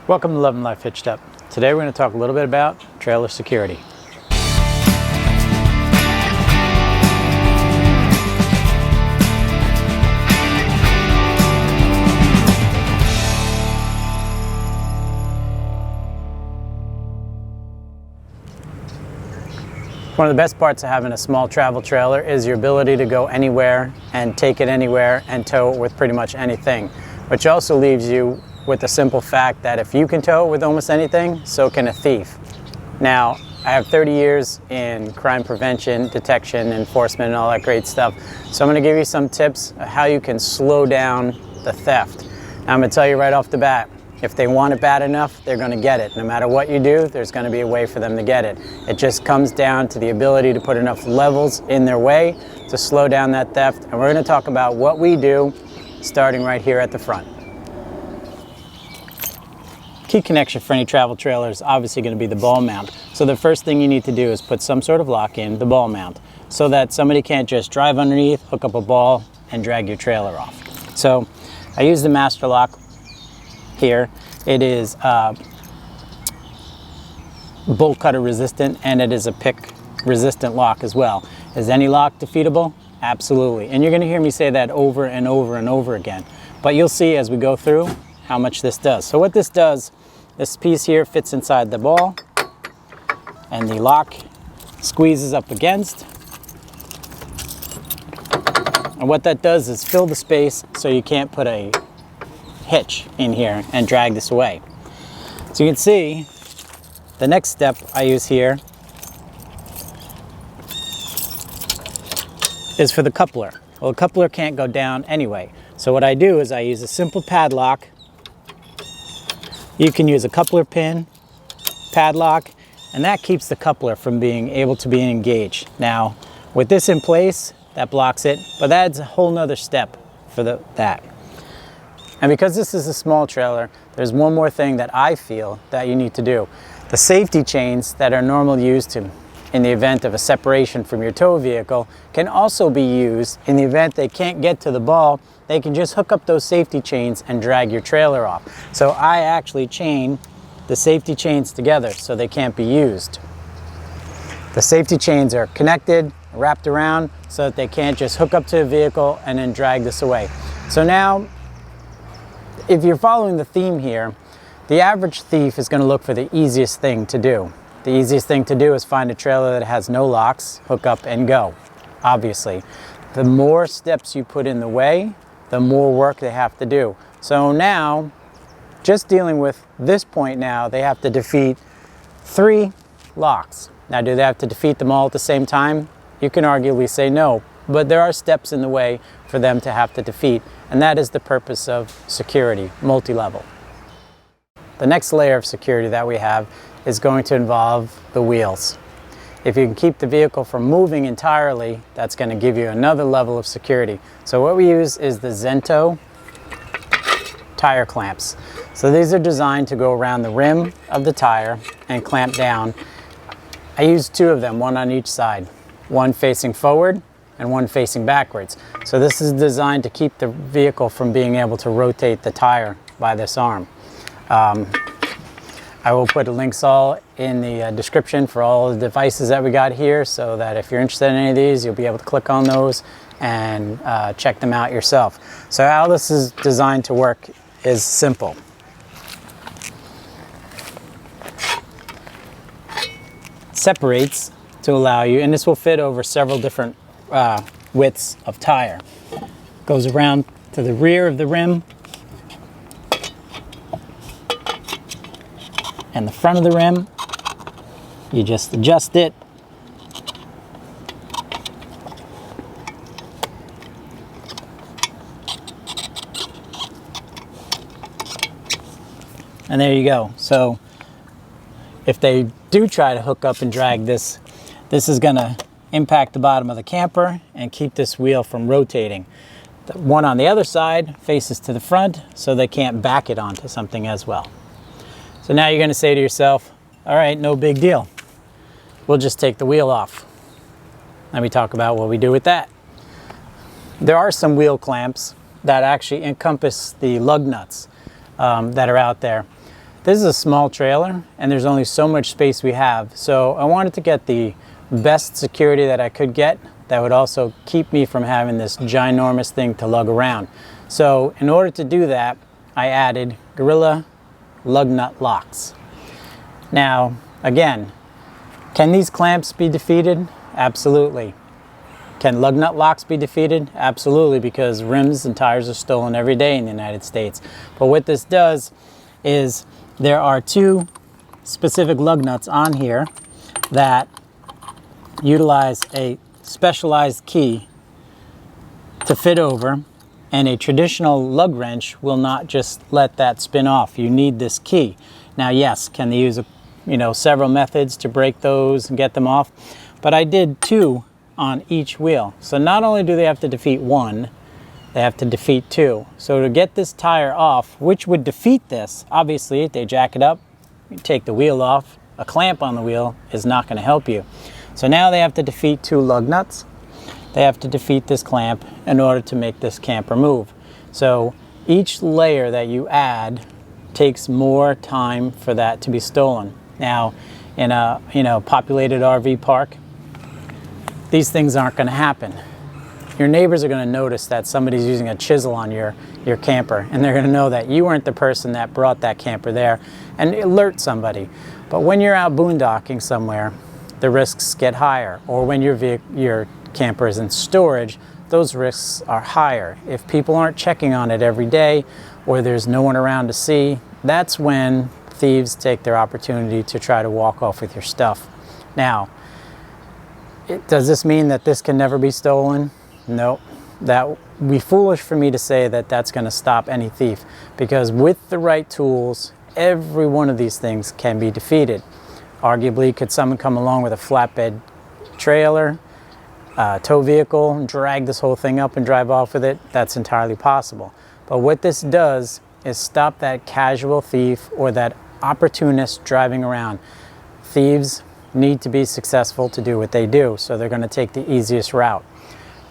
Welcome to Love and Life Hitched Up. Today we're going to talk a little bit about trailer security. One of the best parts of having a small travel trailer is your ability to go anywhere and take it anywhere and tow it with pretty much anything, which also leaves you with the simple fact that if you can tow it with almost anything, so can a thief. Now, I have 30 years in crime prevention, detection, enforcement, and all that great stuff. So I'm going to give you some tips of how you can slow down the theft. Now, I'm going to tell you right off the bat, if they want it bad enough, they're going to get it. No matter what you do, there's going to be a way for them to get it. It just comes down to the ability to put enough levels in their way to slow down that theft. And we're going to talk about what we do, starting right here at the front. Key connection for any travel trailer is obviously going to be the ball mount. So the first thing you need to do is put some sort of lock in the ball mount so that somebody can't just drive underneath, hook up a ball, and drag your trailer off. So I use the master lock here. It is bolt cutter resistant, and it is a pick resistant lock as well. Is any lock defeatable? Absolutely. And you're going to hear me say that over and over and over again. But you'll see as we go through how much this does. So what this does, this piece here fits inside the ball, and the lock squeezes up against. And what that does is fill the space so you can't put a hitch in here and drag this away. So you can see the next step I use here is for the coupler. Well, the coupler can't go down anyway. So what I do is I use a simple padlock. You can use a coupler pin, padlock, and that keeps the coupler from being able to be engaged. Now, with this in place, that blocks it, but that's a whole nother step for that. And because this is a small trailer, there's one more thing that I feel that you need to do. The safety chains that are normally used in the event of a separation from your tow vehicle can also be used in the event they can't get to the ball. They can just hook up those safety chains and drag your trailer off. So I actually chain the safety chains together so they can't be used. The safety chains are connected, wrapped around, so that they can't just hook up to a vehicle and then drag this away. So now, if you're following the theme here, the average thief is going to look for the easiest thing to do. The easiest thing to do is find a trailer that has no locks, hook up and go, obviously. The more steps you put in the way, the more work they have to do. So now, just dealing with this point now, they have to defeat 3 locks. Now, do they have to defeat them all at the same time? You can arguably say no, but there are steps in the way for them to have to defeat, and that is the purpose of security, multi-level. The next layer of security that we have is going to involve the wheels. If you can keep the vehicle from moving entirely, that's going to give you another level of security. So what we use is the Zento tire clamps. So these are designed to go around the rim of the tire and clamp down. I use 2 of them, one on each side, one facing forward and one facing backwards. So this is designed to keep the vehicle from being able to rotate the tire by this arm. I will put links all in the description for all the devices that we got here, so that if you're interested in any of these, you'll be able to click on those and check them out yourself. So how this is designed to work is simple. Separates to allow you, and this will fit over several different widths of tire. Goes around to the rear of the rim and the front of the rim. You just adjust it. And there you go. So if they do try to hook up and drag this, this is going to impact the bottom of the camper and keep this wheel from rotating. The one on the other side faces to the front, so they can't back it onto something as well. So now you're going to say to yourself, all right, no big deal. We'll just take the wheel off. Let me talk about what we do with that. There are some wheel clamps that actually encompass the lug nuts that are out there. This is a small trailer and there's only so much space we have. So I wanted to get the best security that I could get that would also keep me from having this ginormous thing to lug around. So in order to do that, I added Gorilla lug nut locks. Now, again, can these clamps be defeated? Absolutely. Can lug nut locks be defeated? Absolutely, because rims and tires are stolen every day in the United States. But what this does is there are two specific lug nuts on here that utilize a specialized key to fit over, and a traditional lug wrench will not just let that spin off. You need this key. Now, yes, can they use several methods to break those and get them off? But I did two on each wheel. So not only do they have to defeat one, they have to defeat two. So to get this tire off, which would defeat this, obviously if they jack it up, you take the wheel off, a clamp on the wheel is not going to help you. So now they have to defeat two lug nuts. They have to defeat this clamp in order to make this camper move. So each layer that you add takes more time for that to be stolen. Now, in a populated RV park, these things aren't going to happen. Your neighbors are going to notice that somebody's using a chisel on your camper, and they're going to know that you weren't the person that brought that camper there, and alert somebody. But when you're out boondocking somewhere, the risks get higher. Or when your camper is in storage, those risks are higher. If people aren't checking on it every day, or there's no one around to see, that's when thieves take their opportunity to try to walk off with your stuff. Now, does this mean that this can never be stolen? No. That would be foolish for me to say that that's going to stop any thief, because with the right tools, every one of these things can be defeated. Arguably, could someone come along with a flatbed trailer, tow vehicle, and drag this whole thing up and drive off with it? That's entirely possible. But what this does is stop that casual thief or that opportunist driving around. Thieves need to be successful to do what they do, so they're going to take the easiest route.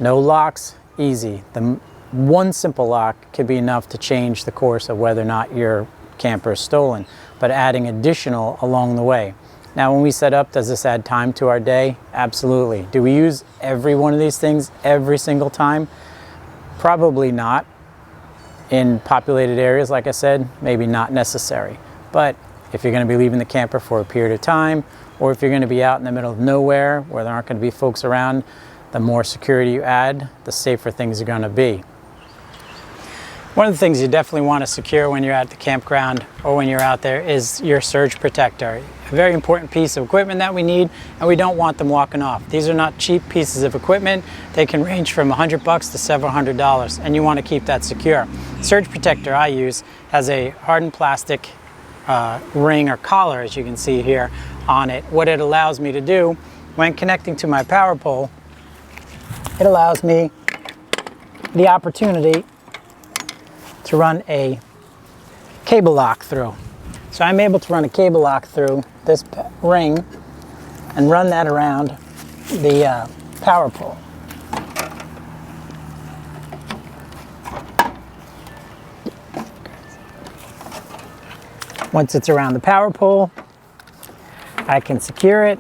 No locks, easy. The one simple lock could be enough to change the course of whether or not your camper is stolen, but adding additional along the way. Now, when we set up, does this add time to our day? Absolutely. Do we use every one of these things every single time? Probably not. In populated areas, like I said, maybe not necessary. But if you're going to be leaving the camper for a period of time, or if you're going to be out in the middle of nowhere where there aren't going to be folks around, the more security you add, the safer things are going to be. One of the things you definitely want to secure when you're at the campground or when you're out there is your surge protector. A very important piece of equipment that we need, and we don't want them walking off. These are not cheap pieces of equipment. They can range from $100 to several $100, and you want to keep that secure. Surge protector I use has a hardened plastic ring or collar, as you can see here, on it. What it allows me to do when connecting to my power pole, it allows me the opportunity to run a cable lock through. So I'm able to run a cable lock through this ring and run that around the power pole. Once it's around the power pole, I can secure it,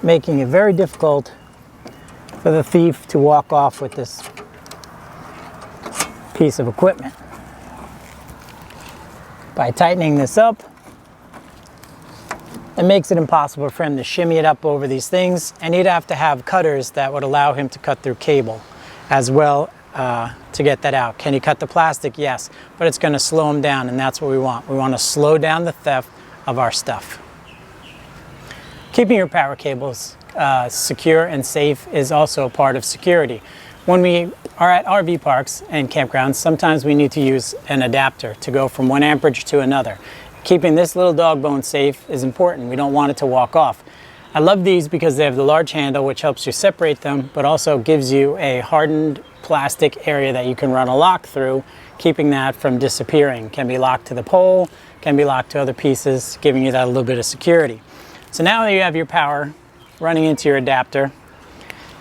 making it very difficult for the thief to walk off with this piece of equipment. By tightening this up, it makes it impossible for him to shimmy it up over these things, and he'd have to have cutters that would allow him to cut through cable as well to get that out. Can he cut the plastic? Yes, but it's going to slow him down, and that's what we want. We want to slow down the theft of our stuff. Keeping your power cables secure and safe is also a part of security. When we are at RV parks and campgrounds, sometimes we need to use an adapter to go from one amperage to another. Keeping this little dog bone safe is important. We don't want it to walk off. I love these because they have the large handle, which helps you separate them, but also gives you a hardened plastic area that you can run a lock through, keeping that from disappearing. Can be locked to the pole, can be locked to other pieces, giving you that a little bit of security. So now that you have your power running into your adapter,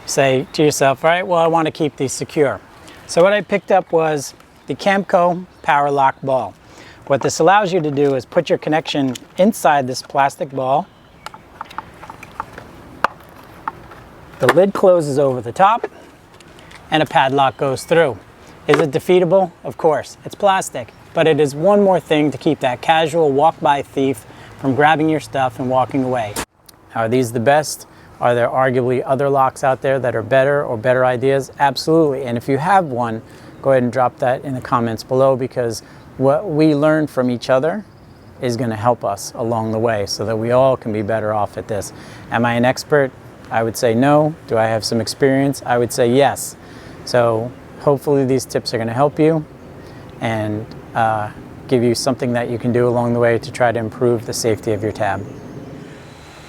say to yourself, all right, well, I want to keep these secure. So what I picked up was the Camco power lock ball. What this allows you to do is put your connection inside this plastic ball. The lid closes over the top and a padlock goes through. Is it defeatable? Of course, it's plastic, but it is one more thing to keep that casual walk-by thief from grabbing your stuff and walking away. Are these the best? Are there arguably other locks out there that are better or better ideas? Absolutely. And if you have one, go ahead and drop that in the comments below, because what we learn from each other is going to help us along the way so that we all can be better off at this. Am I an expert? I would say no. Do I have some experience? I would say yes. So hopefully these tips are going to help you and give you something that you can do along the way to try to improve the safety of your tab.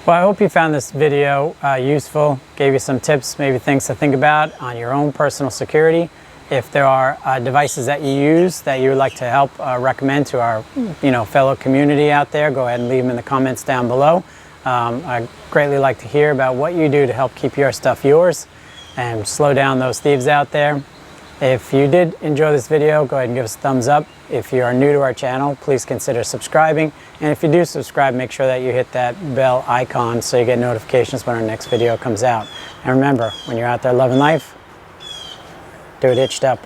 Well, I hope you found this video useful, gave you some tips, maybe things to think about on your own personal security. If there are devices that you use that you would like to help recommend to our fellow community out there, go ahead and leave them in the comments down below. I greatly like to hear about what you do to help keep your stuff yours and slow down those thieves out there. If you did enjoy this video, go ahead and give us a thumbs up. If you are new to our channel, please consider subscribing. And if you do subscribe, make sure that you hit that bell icon so you get notifications when our next video comes out. And remember, when you're out there loving life, do it hitched up.